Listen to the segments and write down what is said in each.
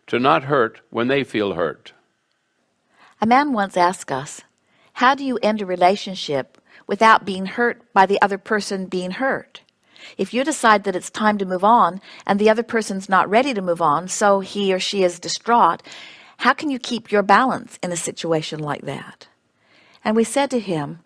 to not hurt when they feel hurt. A man once asked us, how do you end a relationship without being hurt by the other person being hurt? If you decide that it's time to move on and the other person's not ready to move on, so he or she is distraught, how can you keep your balance in a situation like that? And we said to him,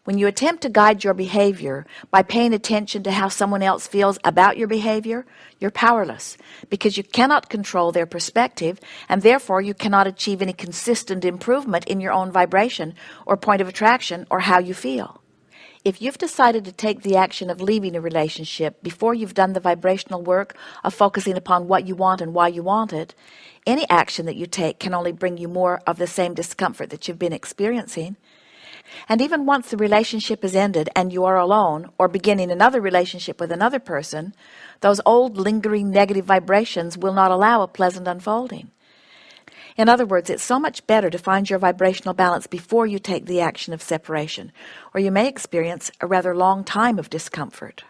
when you attempt to guide your behavior by paying attention to how someone else feels about your behavior, you're powerless because you cannot control their perspective, and therefore you cannot achieve any consistent improvement in your own vibration or point of attraction or how you feel. If you've decided to take the action of leaving a relationship before you've done the vibrational work of focusing upon what you want and why you want it, any action that you take can only bring you more of the same discomfort that you've been experiencing. And even once the relationship is ended and you are alone or beginning another relationship with another person, those old lingering negative vibrations will not allow a pleasant unfolding. In other words, it's so much better to find your vibrational balance before you take the action of separation, or you may experience a rather long time of discomfort.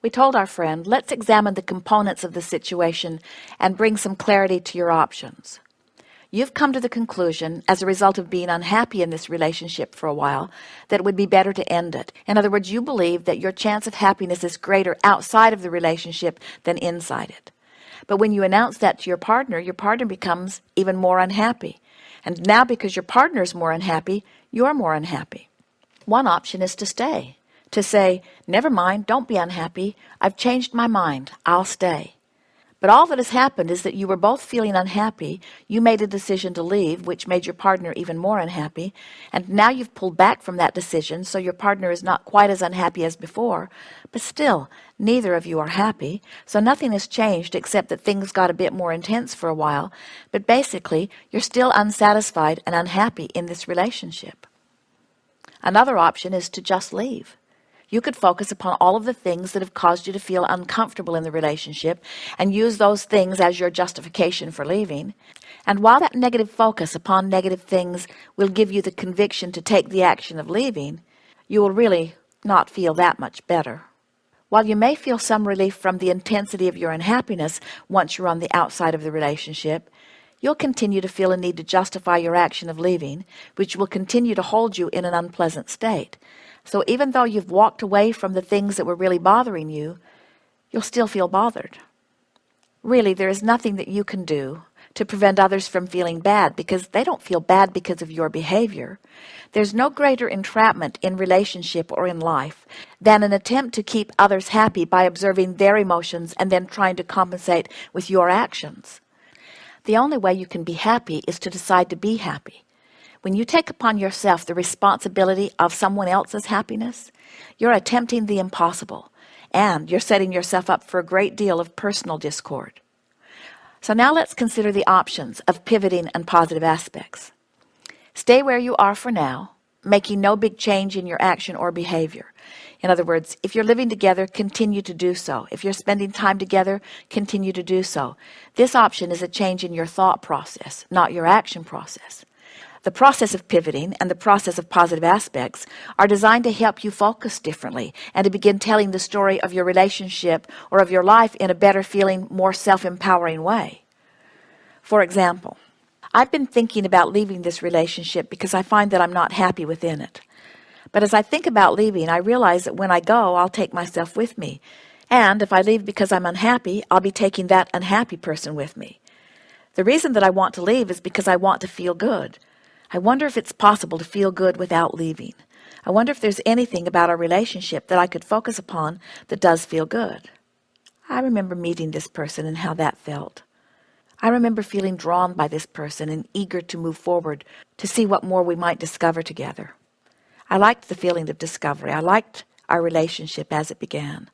We told our friend, let's examine the components of the situation and bring some clarity to your options. You've come to the conclusion, as a result of being unhappy in this relationship for a while, that it would be better to end it. In other words, you believe that your chance of happiness is greater outside of the relationship than inside it. But when you announce that to your partner becomes even more unhappy. And now because your partner is more unhappy, you're more unhappy. One option is to stay. To say, never mind, don't be unhappy. I've changed my mind. I'll stay. But all that has happened is that you were both feeling unhappy, you made a decision to leave, which made your partner even more unhappy, and now you've pulled back from that decision, so your partner is not quite as unhappy as before, but still, neither of you are happy, so nothing has changed except that things got a bit more intense for a while, but basically, you're still unsatisfied and unhappy in this relationship. Another option is to just leave. You could focus upon all of the things that have caused you to feel uncomfortable in the relationship and use those things as your justification for leaving. And while that negative focus upon negative things will give you the conviction to take the action of leaving, you will really not feel that much better. While you may feel some relief from the intensity of your unhappiness once you're on the outside of the relationship, you'll continue to feel a need to justify your action of leaving, which will continue to hold you in an unpleasant state. So even though you've walked away from the things that were really bothering you, you'll still feel bothered. Really, there is nothing that you can do to prevent others from feeling bad because they don't feel bad because of your behavior. There's no greater entrapment in relationship or in life than an attempt to keep others happy by observing their emotions and then trying to compensate with your actions. The only way you can be happy is to decide to be happy. When you take upon yourself the responsibility of someone else's happiness, you're attempting the impossible, and you're setting yourself up for a great deal of personal discord. So now let's consider the options of pivoting and positive aspects. Stay where you are for now, making no big change in your action or behavior. In other words, if you're living together, continue to do so. If you're spending time together, continue to do so. This option is a change in your thought process, not your action process. The process of pivoting and the process of positive aspects are designed to help you focus differently and to begin telling the story of your relationship or of your life in a better feeling, more self-empowering way. For example, I've been thinking about leaving this relationship because I find that I'm not happy within it. But as I think about leaving, I realize that when I go, I'll take myself with me. And if I leave because I'm unhappy, I'll be taking that unhappy person with me. The reason that I want to leave is because I want to feel good. I wonder if it's possible to feel good without leaving. I wonder if there's anything about our relationship that I could focus upon that does feel good. I remember meeting this person and how that felt. I remember feeling drawn by this person and eager to move forward to see what more we might discover together. I liked the feeling of discovery. I liked our relationship as it began.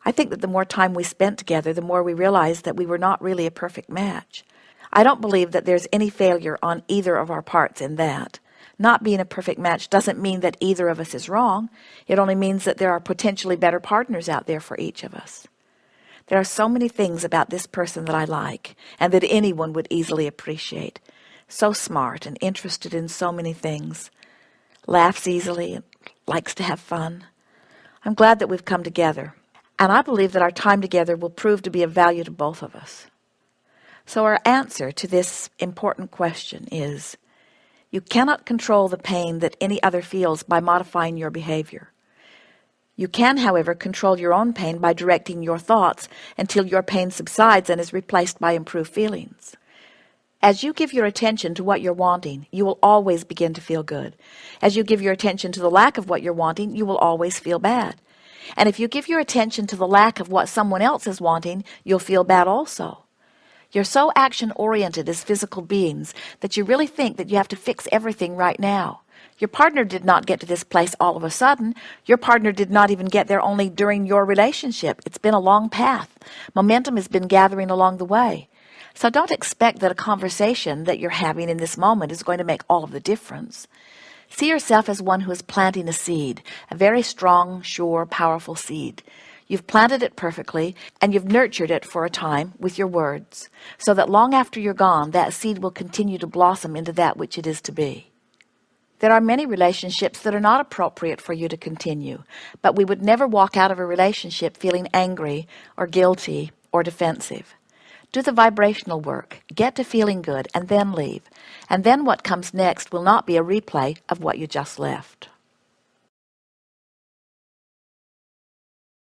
I think that the more time we spent together, the more we realized that we were not really a perfect match. I don't believe that there's any failure on either of our parts in that. Not being a perfect match doesn't mean that either of us is wrong. It only means that there are potentially better partners out there for each of us. There are so many things about this person that I like and that anyone would easily appreciate. So smart and interested in so many things. Laughs easily and likes to have fun. I'm glad that we've come together, and I believe that our time together will prove to be of value to both of us. So our answer to this important question is, you cannot control the pain that any other feels by modifying your behavior. You can, however, control your own pain by directing your thoughts until your pain subsides and is replaced by improved feelings. As you give your attention to what you're wanting, you will always begin to feel good. As you give your attention to the lack of what you're wanting, you will always feel bad. And if you give your attention to the lack of what someone else is wanting, you'll feel bad also. You're so action-oriented as physical beings that you really think that you have to fix everything right now. Your partner did not get to this place all of a sudden. Your partner did not even get there only during your relationship. It's been a long path. Momentum has been gathering along the way. So don't expect that a conversation that you're having in this moment is going to make all of the difference. See yourself as one who is planting a seed, a very strong, sure, powerful seed. You've planted it perfectly, and you've nurtured it for a time with your words, so that long after you're gone, that seed will continue to blossom into that which it is to be. There are many relationships that are not appropriate for you to continue, but we would never walk out of a relationship feeling angry or guilty or defensive. Do the vibrational work, get to feeling good, and then leave. And then what comes next will not be a replay of what you just left.